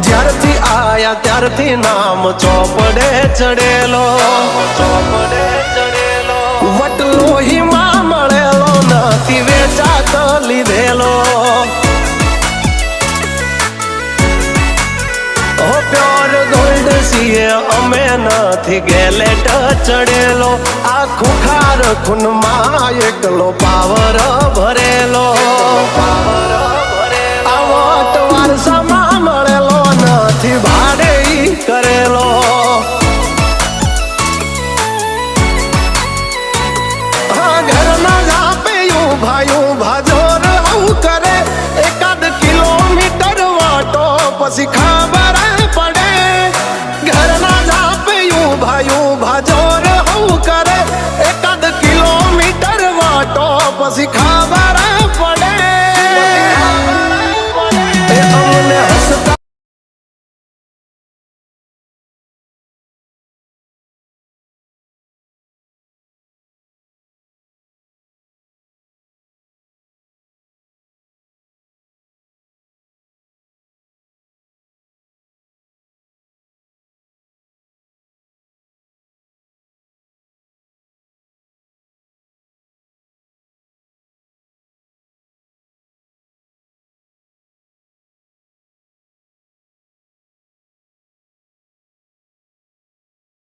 જ્યારથી આયા ત્યારથી નામ ચોપડે ચડેલો, વટલો હિમા મળેલો નથી વેચાત લીધેલો. ઓ પ્યોર ગોલ્ડ છીએ અમે નથી ગેલેટ ચડેલો. આખું ખાર ખૂનમાં એકલો પાવર ભરેલો. આ વટ વારસામાં મળેલો નથી ભાડે ઈ કરેલો. હા ઘરના જાપે ઊભા જોર આવું કરે. એકાદ કિલોમીટર વાટો પછી ખબર પડે. ઘરના જાપે ઊભા જોર આવું કરે. એકાદ કિલોમીટર વાટો પછી